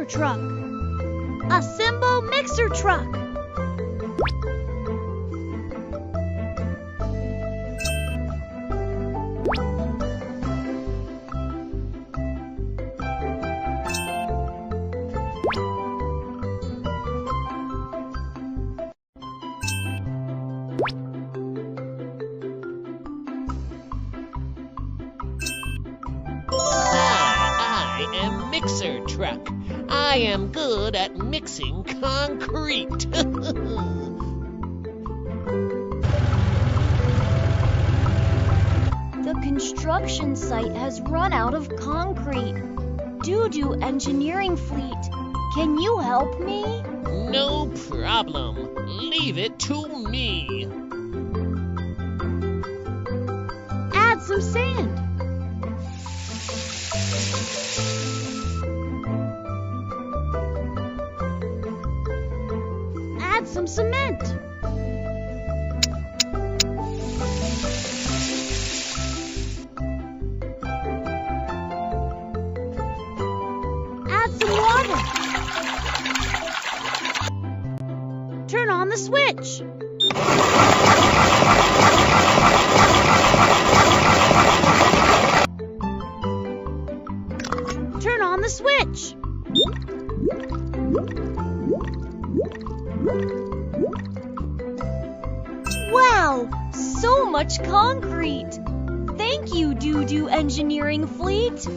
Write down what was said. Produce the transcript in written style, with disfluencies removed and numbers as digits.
mixer truck. Assemble mixer truck. I am Mixer Truck. I am good at mixing concrete. The construction site has run out of concrete. Doo-Doo Engineering Fleet, can you help me? No problem. Leave it to me. Add some sand. Add some cement. Add some water. Turn on the switch. Turn on the switch. Wow, so much concrete. Thank you, Doo-Doo Engineering Fleet.